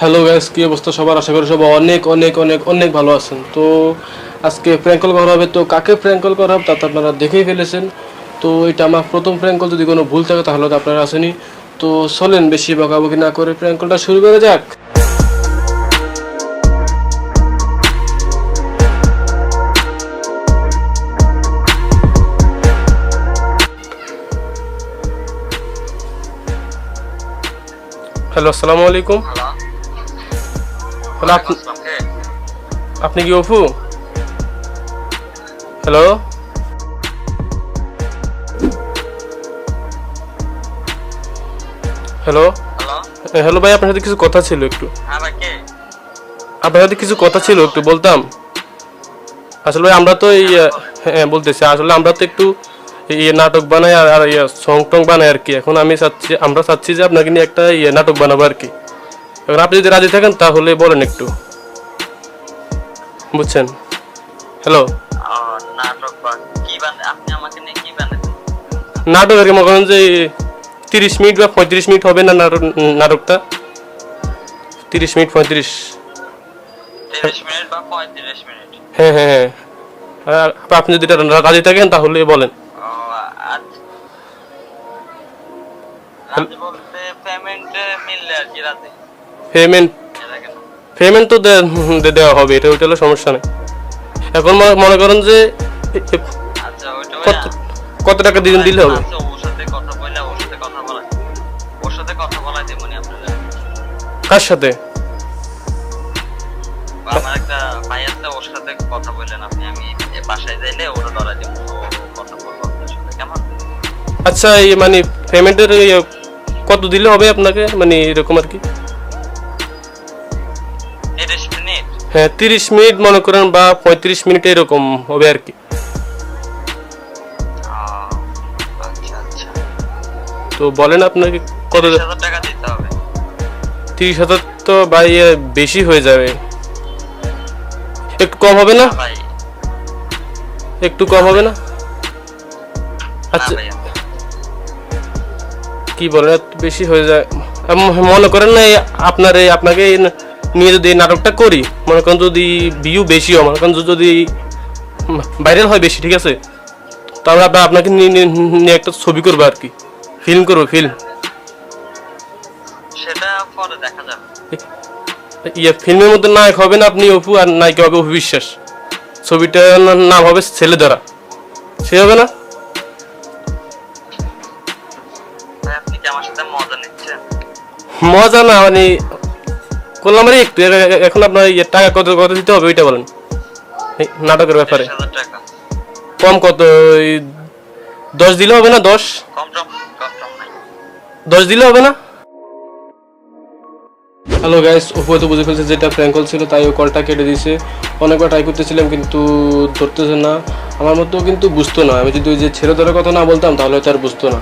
Hello guys, কি অবস্থা সবার? আশা করি সবাই অনেক অনেক অনেক অনেক ভালো আছেন। তো আজকে প্র্যাঙ্ক কল করা হবে। তো কাকে প্র্যাঙ্ক কল করা হবে তা তো আপনারা দেখেই ফেলেছেন। তো এটা আমার প্রথম প্র্যাঙ্ক কল, যদি কোনো ভুল থাকে তাহলে তো আপনারা আসেনি। তো চলেন বেশি বকাবকি না করে প্র্যাঙ্ক কলটা শুরু করা যাক। হ্যালো, আসসালামু আলাইকুম। হ্যালো, আপনি কি অফু? হ্যালো হ্যালো হ্যালো ভাই, আপনার সাথে কিছু কথা ছিল একটু। আপনার সাথে কিছু কথা ছিল একটু বলতাম। আসলে ভাই আমরা তো এই হ্যাঁ বলতেছি, আসলে আমরা তো একটু নাটক বানাই আর সং টং বানাই আর কি। এখন আমরা চাচ্ছি যে আপনাকে নিয়ে একটা নাটক বানাবো আর কি। এখন আপনি যদি রাজি থাকেন তাহলে বলেন একটু, বুঝছেন? হ্যালো, নাটক আর কি মনে করেন যে 30 মিনিট বা 35 মিনিট হবে না নাটকটা? 30 মিনিট 35। হ্যাঁ হ্যাঁ হ্যাঁ, আর আপনি যদি রাজি থাকেন তাহলে বলেন। পেমেন্ট পেমেন্ট তো দেওয়া হবে, এটা ওইটা হলো সমস্যা নেই। এখন মনে করেন যে কত টাকা দিলে হবে? কার সাথে? আচ্ছা, এই মানে পেমেন্টের কত দিলে হবে আপনাকে, মানে এরকম আর কি? হ্যাঁ 30 মিনিট মনে করেন বা 35 মিনিট এরকম হবে আর কি। তো বলেন আপনাকে কত? 30,000 তো ভাই বেশি হয়ে যাবে, একটু কম হবে না? একটু কম হবে না? আচ্ছা, কি বলেন এত বেশি হয়ে যায়? মনে করেন না আপনাকে নিয়ে যদি এই নাটকটা করি, মনে করেন যদি ভিউ বেশি হয়, মনে করেন যদি ভাইরাল হয় বেশি, ঠিক আছে, তাহলে আপনাকে নিয়ে একটা ছবি করবো আর কি, ফিল্ম করবো, ফিল্মের মধ্যে নায়ক হবেন আপনি অপু, আর নায়িকা হবে অপু বিশ্বাস। ছবিটার নাম হবে ছেলে ধরা, সে হবে না? মজা না মানে করলাম আরে একটু। এখন আপনার টাকা কত কত দিতে হবে ওইটা বলেন, নাটকের ব্যাপারে। কম কত? 10 দিলে হবে না? 10 দিলে হবে না? হ্যালো গাইস, অপু তো বুঝে ফেলছে যেটা প্র্যাঙ্ক কল ছিল, তাই ও কলটা কেটে দিয়েছে। অনেকবার ট্রাই করতেছিলাম কিন্তু ধরতেছে না। আমার মতো কিন্তু বুঝতো না, আমি যদি ওই যে ছেলে ধরার কথা না বলতাম তাহলে তো আর বুঝতো না।